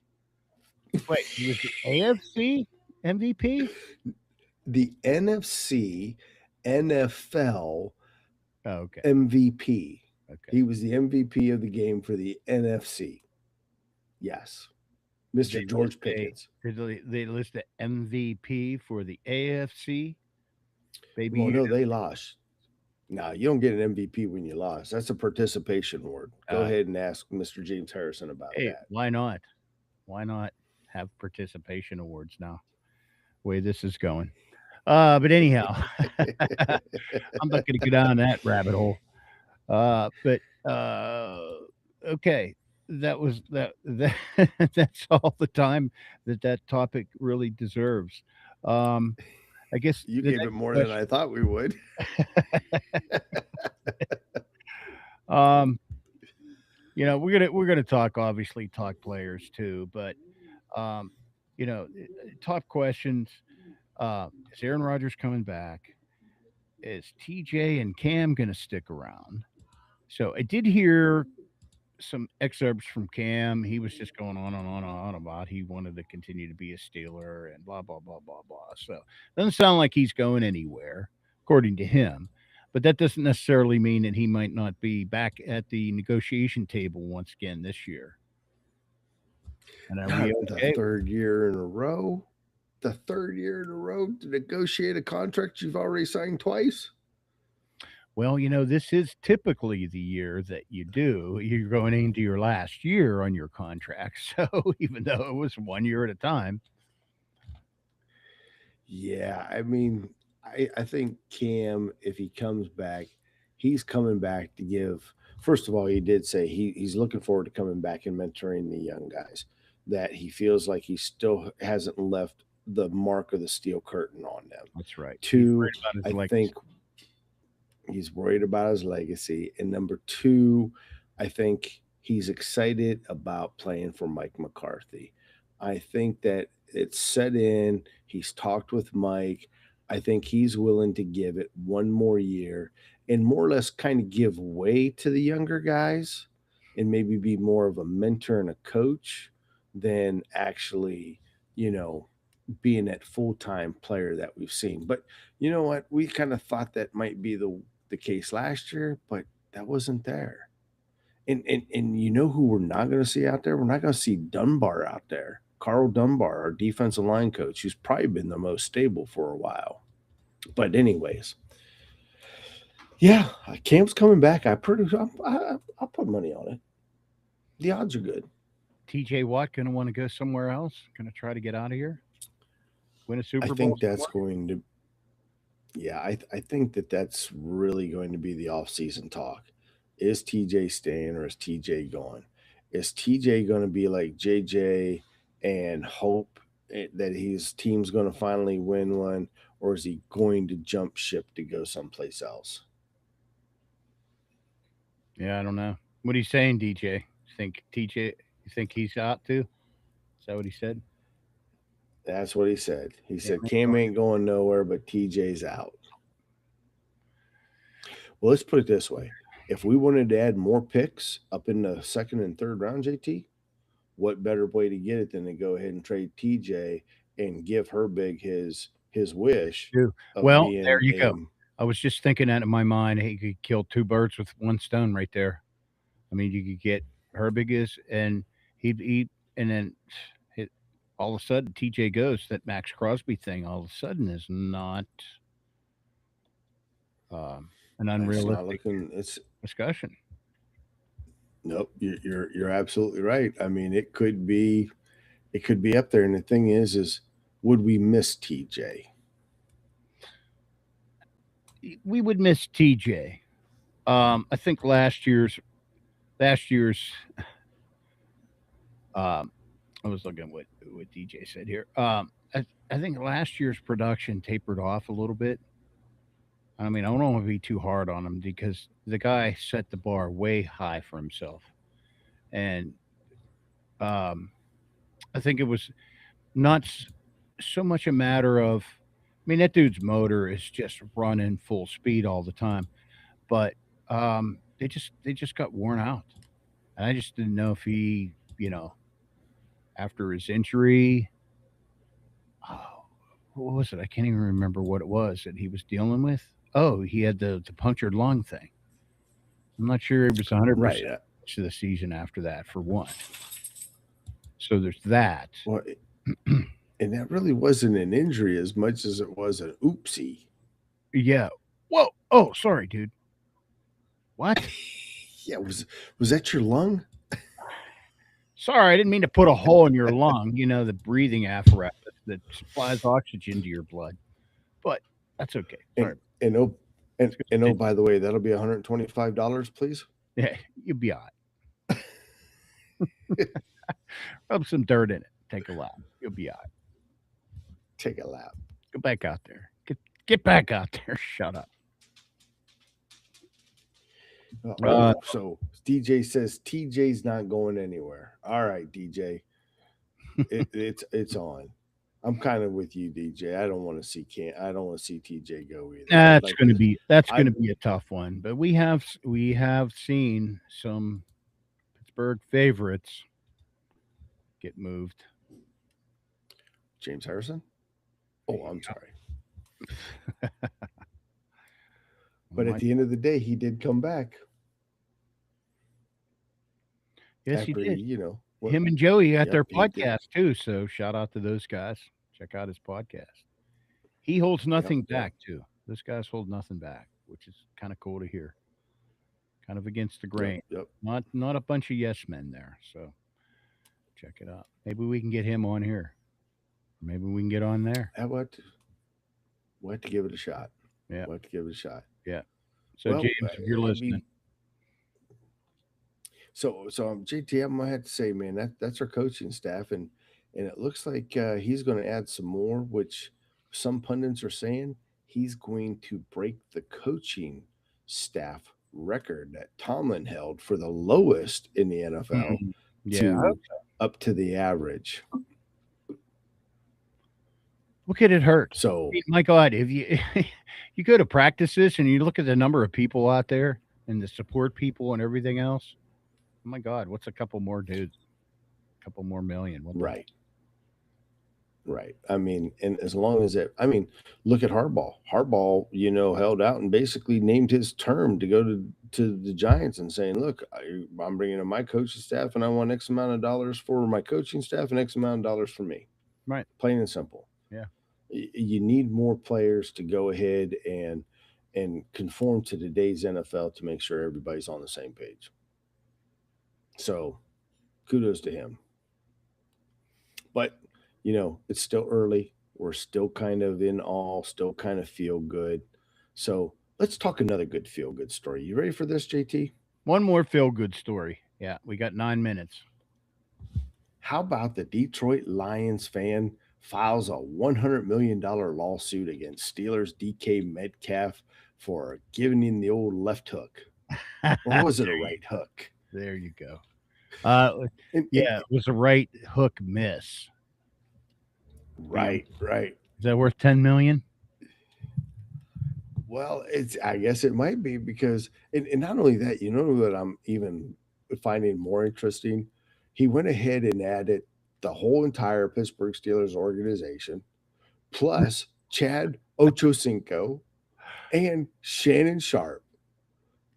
Wait, he was the AFC MVP? The NFC NFL okay. MVP. Okay. He was the MVP of the game for the NFC. Yes. Mr. George Pickens. They list the MVP for the AFC? Baby. Well, no, they lost. No, you don't get an MVP when you lost. That's a participation award. Go ahead and ask Mr. James Harrison about that. Why not? Why not have participation awards now? The way this is going. But anyhow, I'm not going to go down that rabbit hole. But okay, that's all the time that topic really deserves. I guess you gave it more than I thought we would. We're gonna talk players too, but top questions. Is Aaron Rodgers coming back? Is TJ and Cam gonna stick around? So I did hear some excerpts from Cam. He was just going on and on and on about he wanted to continue to be a Steeler and blah, blah, blah, blah, blah. So doesn't sound like he's going anywhere, according to him. But that doesn't necessarily mean that he might not be back at the negotiation table once again this year. And the third year in a row? The third year in a row to negotiate a contract you've already signed twice? Well, this is typically the year that you do. You're going into your last year on your contract. So even though it was 1 year at a time, Yeah, I mean, I think Cam, if he comes back, he's coming back to give. First of all, he did say he's looking forward to coming back and mentoring the young guys. That he feels like he still hasn't left the mark of the steel curtain on them. that's right. He's Two, worried about his I legacy. think he's worried about his legacy. And number two, I think he's excited about playing for Mike McCarthy. I think that it's set in. He's talked with Mike. I think he's willing to give it one more year and more or less kind of give way to the younger guys and maybe be more of a mentor and a coach than actually, you know, being that full-time player that we've seen. But you know what? We kind of thought that might be the case last year, but that wasn't there. And you know who we're not going to see out there? We're not going to see Dunbar out there. Carl Dunbar, our defensive line coach, who's probably been the most stable for a while. But anyways, yeah, Cam's coming back. I'll put money on it. The odds are good. TJ Watt going to want to go somewhere else? Going to try to get out of here? Win a Super I Bowl? think that's somewhere? going to, yeah, I think that that's really going to be the offseason talk. Is TJ staying or is TJ going? Is TJ going to be like JJ and hope that his team's going to finally win one, or is he going to jump ship to go someplace else? Yeah, I don't know. What are you saying, DJ? Think TJ? You think he's out too? Is that what he said? That's what he said. He Yeah, said Cam ain't going nowhere, but TJ's out. Well, let's put it this way. If we wanted to add more picks up in the second and third round, JT, what better way to get it than to go ahead and trade TJ and give Herbig his wish too. of Well, there being you a go. I was just thinking that in my mind. He could kill two birds with one stone right there. I mean, you could get Herbigus and he'd eat, and then it, all of a sudden TJ goes. That Max Crosby thing all of a sudden is not an it's not unrealistic looking it's discussion. nope, you're absolutely right. I mean, it could be up there. And the thing is would we miss TJ? We would miss TJ. I think last year's um, I was looking at what DJ said here. I think last year's production tapered off a little bit. I mean, I don't want to be too hard on him because the guy set the bar way high for himself, and um, I think it was not so much a matter of. I mean, that dude's motor is just running full speed all the time, but they just got worn out, and I just didn't know if he, after his injury, oh, what was it? I can't even remember what it was that he was dealing with. Oh, he had the punctured lung thing. I'm not sure he was Right. 100% to the season after that, for one. So there's that. Well, and that really wasn't an injury as much as it was an oopsie. Yeah. Whoa. Oh, sorry, dude. What? Yeah, was that your lung? Sorry, I didn't mean to put a hole in your lung, the breathing apparatus that supplies oxygen to your blood. But that's okay. Sorry. And oh, and oh, by the way, that'll be $125, please. Yeah, you'll be all right. Rub some dirt in it. Take a lap. You'll be all right. Take a lap. Go back out there. Get back out there. Shut up. So DJ says TJ's not going anywhere. All right, DJ, it's on. I'm kind of with you, DJ. I don't want to see I don't want to see TJ go either. That's going to be a tough one. But we have seen some Pittsburgh favorites get moved. James Harrison. Oh, I'm sorry. But at the end of the day, he did come back. Yes, he did. Him Him and Joey got their podcast too. So shout out to those guys. Check out his podcast. He holds nothing back too. Those guys hold nothing back which is kind of cool to hear. Kind of against the Yep. grain. Yep. Not a bunch of yes men there. So check it out. Maybe we can get him on here. Maybe we can get on there. And we'll have to give it a shot. Yeah. We'll have to give it a shot. Yeah. So Well, James, if you're I listening, mean, so JT, I'm gonna have to say, man, that's our coaching staff, and it looks like he's going to add some more, which some pundits are saying he's going to break the coaching staff record that Tomlin held for the lowest in the NFL yeah. to up to the average. Look at it hurt. So, My God, if you you go to practices and you look at the number of people out there and the support people and everything else, oh my God, what's a couple more dudes? A couple more million. What the- right. Right. I mean, and as long as look at Harbaugh. Harbaugh, held out and basically named his term to go to the Giants and saying, "Look, I'm bringing in my coaching staff, and I want X amount of dollars for my coaching staff and X amount of dollars for me." Right. Plain and simple. Yeah. You need more players to go ahead and conform to today's NFL to make sure everybody's on the same page. So, kudos to him. But it's still early. We're still kind of in awe, still kind of feel good. So let's talk another good feel good story. You ready for this, JT? One more feel good story. Yeah, we got 9 minutes. How about the Detroit Lions fan files a $100 million lawsuit against Steelers DK Metcalf for giving him the old left hook? Or was it a right hook? There you go. And- Yeah, it was a right hook miss. Right. Is that worth 10 million? Well, I guess it might be because, and not only that, that I'm even finding more interesting. He went ahead and added the whole entire Pittsburgh Steelers organization, plus Chad Ochocinco and Shannon Sharp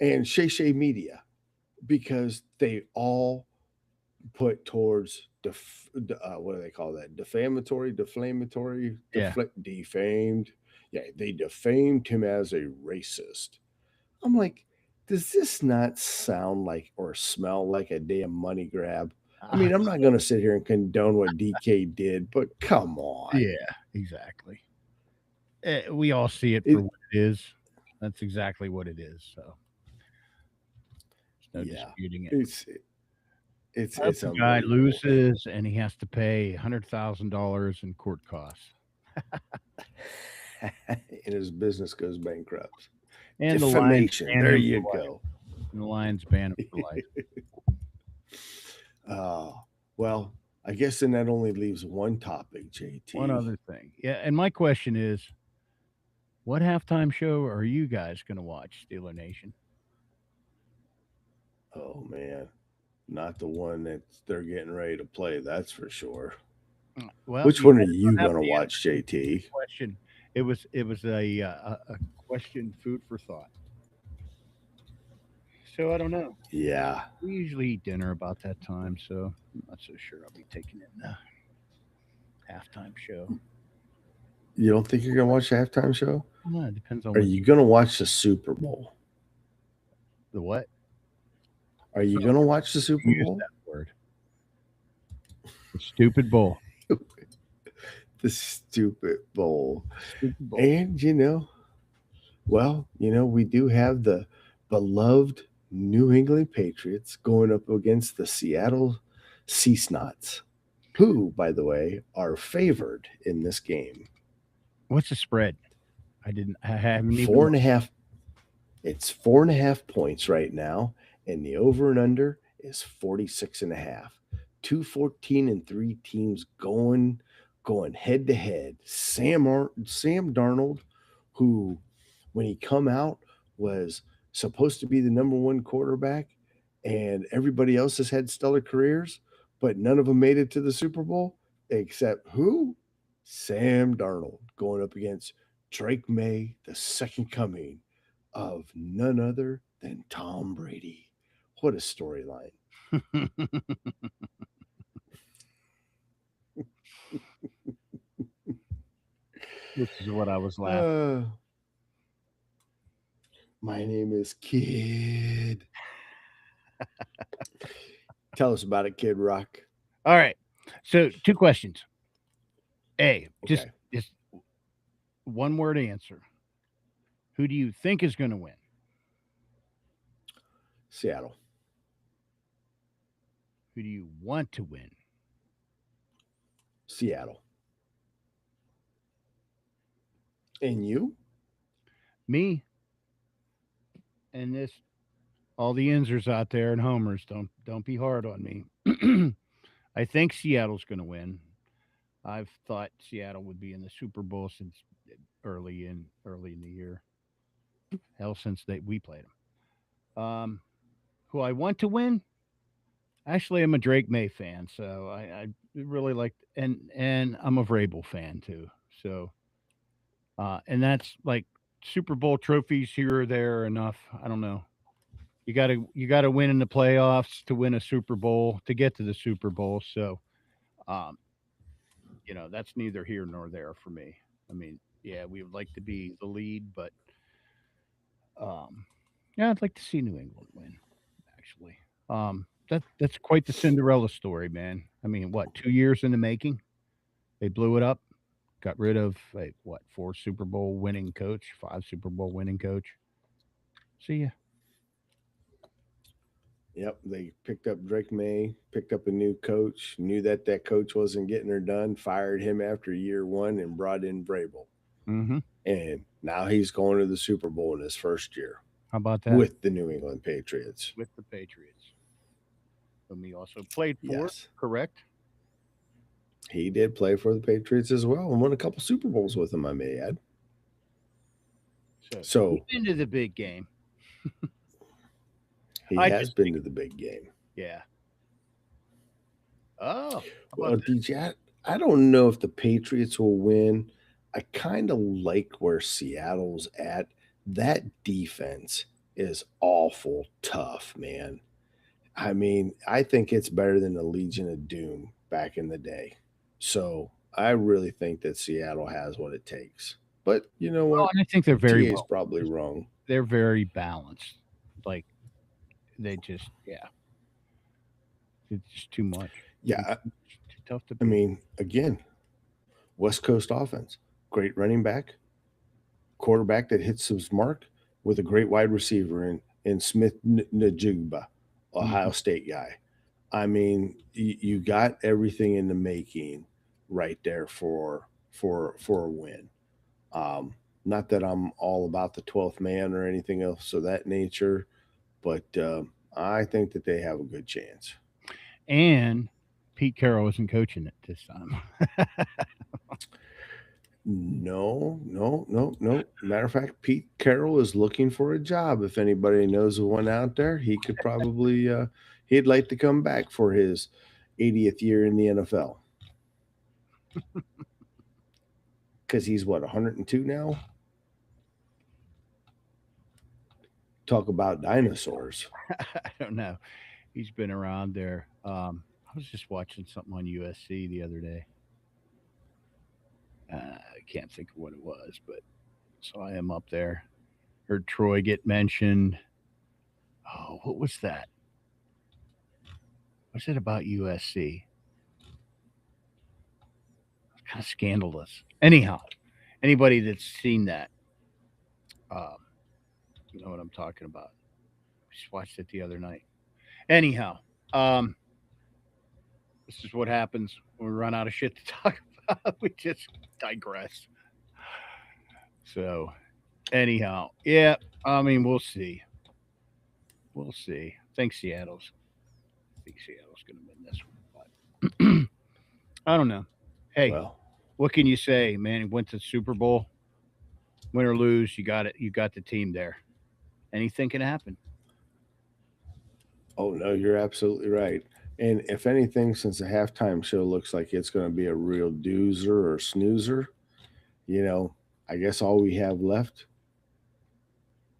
and Shay Media, because they all put towards what do they call that? Defamatory, Yeah. defamed. Yeah, they defamed him as a racist. I'm like, does this not sound like or smell like a damn money grab? I mean, I'm not going to sit here and condone what DK did, but come on. Yeah, exactly. We all see it for what it is. That's exactly what it is. So there's no disputing it. It's The guy loses and he has to pay $100,000 in court costs. And his business goes bankrupt. And defamation. There you go. go. And the Lions ban him for life. Well, I guess then that only leaves one topic, JT. One other thing. Yeah, and my question is, what halftime show are you guys going to watch, Steeler Nation? Oh, man. Not the one that they're getting ready to play, that's for sure. Well, which one are you going to watch, JT? Question. It was a question, food for thought. So I don't know. Yeah. We usually eat dinner about that time, so I'm not so sure I'll be taking in the halftime show. You don't think you're going to watch the halftime show? Well, it depends on. Are you going to watch the Super Bowl? The what? Are you going to watch the Super Bowl? That word. The stupid bowl. The stupid bowl. And, we do have the beloved New England Patriots going up against the Seattle Seasnots, who, by the way, are favored in this game. What's the spread? I haven't even. 4.5. It's 4.5 points right now, and the over and under is 46.5. 2-14-3 teams going head to head. Sam Darnold, who, when he come out, was supposed to be the number one quarterback, and everybody else has had stellar careers, but none of them made it to the Super Bowl, except who? Sam Darnold, going up against Drake May, the second coming of none other than Tom Brady. What a storyline. This is what I was laughing. My name is Kid. Tell us about it, Kid Rock. All right. So 2 questions. A, just Okay. just one word answer. Who do you think is going to win? Seattle. Who do you want to win? Seattle. And you? Me. And this, all the insers out there and homers, don't be hard on me. I think Seattle's going to win. I've thought Seattle would be in the Super Bowl since early in the year. Hell, since we played them. Who I want to win? Actually, I'm a Drake May fan, so I really like, and I'm a Vrabel fan too. So, and that's like Super Bowl trophies here or there enough. I don't know. You gotta win in the playoffs to win a Super Bowl to get to the Super Bowl. So, um, that's neither here nor there for me. I mean, yeah, we would like to be the lead, but um, yeah, I'd like to see New England win. Actually, that's quite the Cinderella story, man. I mean, what 2 years in the making? They blew it up, got rid of what 4 Super Bowl winning coach, 5 Super Bowl winning coach. See ya. Yep. They picked up Drake May, picked up a new coach, knew that coach wasn't getting her done, fired him after year one, and brought in Vrabel. Mm-hmm. And now he's going to the Super Bowl in his first year How about that with the New England Patriots. with the Patriots? Whom he also played for, Yes. correct? He did play for the Patriots as well and won a couple Super Bowls with them, I may add. So So he's into the big game. he I has just been think, to the big game. yeah. Oh, how Well, about that? DJ, I don't know if the Patriots will win. I kind of like where Seattle's at. That defense is awful tough, man. I mean, I think it's better than the Legion of Doom back in the day. So I really think that Seattle has what it takes. But you know Oh, what? and I think they're very TA's well. probably wrong. They're very balanced. Like they just, yeah, it's just too much. Yeah, Too tough to I beat. mean, again, West Coast offense, great running back, quarterback that hits his mark with a great wide receiver in Smith Najigba, Ohio Mhm. State guy. I mean, you got everything in the making right there for a win. Um, Not that I'm all about the 12th man or anything else of that nature, but I think that they have a good chance. And Pete Carroll isn't coaching it this time. No, no, no, no. Matter of fact, Pete Carroll is looking for a job. If anybody knows of one out there, he could probably he'd like to come back for his 80th year in the NFL. Because he's what, 102 now? Talk about dinosaurs. I don't know. He's been around there. I was just watching something on USC the other day. I can't think of what it was, but so I am up there. Heard Troy get mentioned. Oh, what was that? Was it about USC? Kind of scandalous. Anyhow, anybody that's seen that, um, you know what I'm talking about. Just watched it the other night. Anyhow, um, this is what happens when we run out of shit to talk about. We just digress. So, anyhow, yeah, I mean, we'll see. We'll see. I think Seattle's going to win this one, but I don't know. Hey, Well, what can you say, man? He went to the Super Bowl, win or lose, you got it. You got the team there. Anything can happen. oh no, you're absolutely right. And if anything, since the halftime show looks like it's going to be a real doozer or snoozer, you know, I guess all we have left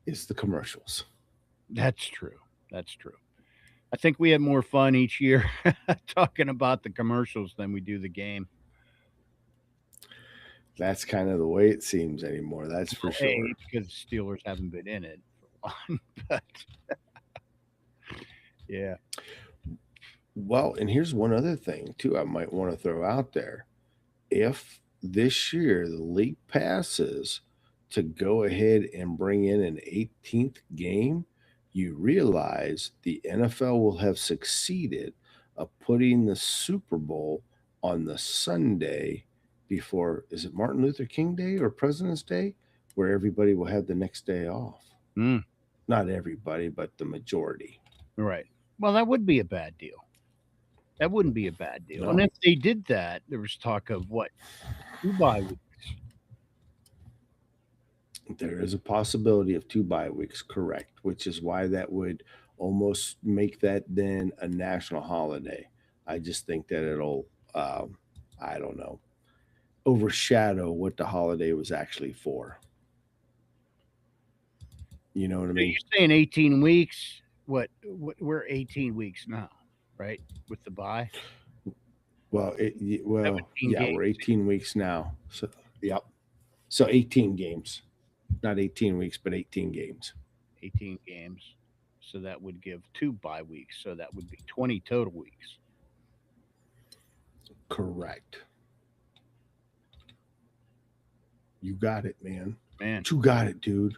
is the commercials. That's true. That's true. I think we had more fun each year talking about the commercials than we do the game. That's kind of the way it seems anymore. That's for Well, A, sure. because the Steelers haven't been in it for on. But yeah. Well, and here's one other thing too I might want to throw out there. If this year the league passes to go ahead and bring in an 18th game, you realize the NFL will have succeeded of putting the Super Bowl on the Sunday before, is it Martin Luther King Day or President's Day, where everybody will have the next day off. Not everybody, but the majority. Right. Well, that would be a bad deal. That wouldn't be a bad deal. No. And if they did that, there was talk of what? 2 bye weeks. There is a possibility of 2 bye weeks, correct, which is why that would almost make that then a national holiday. I just think that it'll, I don't know, overshadow what the holiday was actually for. You know what I mean? You're saying 18 weeks. What we're 18 weeks now, right? With the bye. Well, yeah, games. we're 18 weeks now. So, yep. So 18 games, not 18 weeks, but 18 games. 18 games. So that would give 2 bye weeks. So that would be 20 total weeks. Correct. You got it, man. Man, You got it, dude.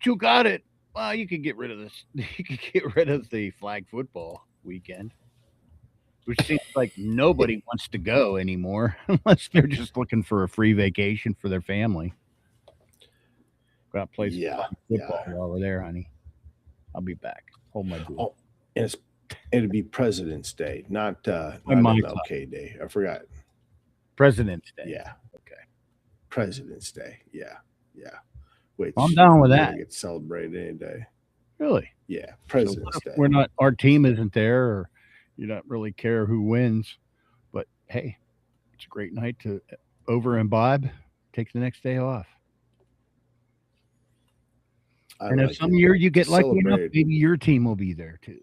you got it. Well, you could get rid of this. You could get rid of the flag football weekend, which seems like nobody wants to go anymore unless they're just looking for a free vacation for their family. Go out play some football while we're there, honey. I'll be back. Hold my deal. Oh, and it'd be President's Day, not MLK Day. I forgot. President's Day. Yeah. Okay. President's Day. Yeah. Yeah. Which I'm down with that. Gets celebrated any day. Really? Yeah. President's Day. We're not. Our team isn't there, or you don't really care who wins. But hey, it's a great night to over imbibe. Take the next day off. And if some year you get lucky enough, maybe your team will be there too.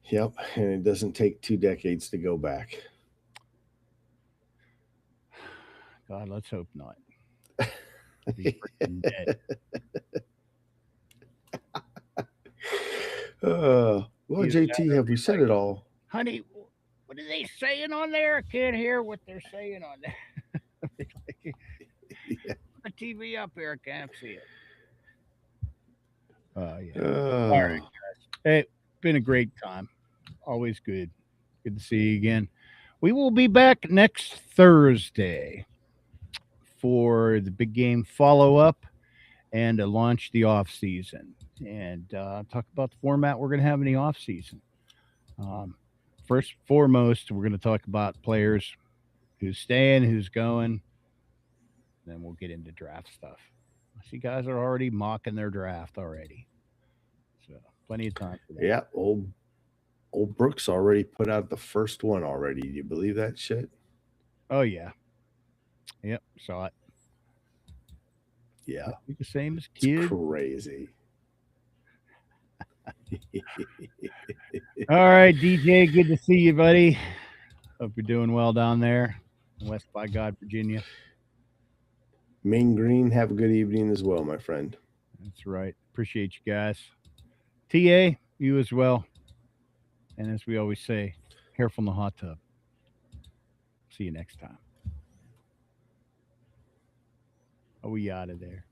Yep, and it doesn't take 2 decades to go back. God, let's hope not. Be freaking dead. Well, JT, have we said it all? Honey, what are they saying on there? I can't hear what they're saying on there. Yeah. The TV up here, I can't see it. Yeah. All right, guys. Hey, been a great time. Always good. Good to see you again. We will be back next Thursday for the big game follow-up and to launch the off-season and talk about the format we're going to have in the off-season. First and foremost, we're going to talk about players who's staying, who's going. Then we'll get into draft stuff. I see guys are already mocking their draft already. So plenty of time for that. Yeah, old Brooks already put out the first one already. Do you believe that shit? Oh, yeah. Yep, saw it. Yeah. The same as kids. It's crazy. All right, DJ, good to see you, buddy. Hope you're doing well down there in West by God, Virginia. Main Green, have a good evening as well, my friend. That's right. Appreciate you guys. TA, you as well. And as we always say, careful in the hot tub. See you next time. Are we out of there?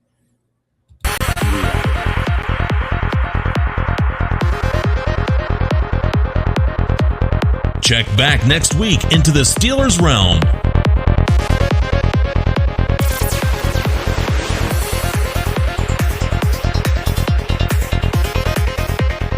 Check back next week into the Steelers realm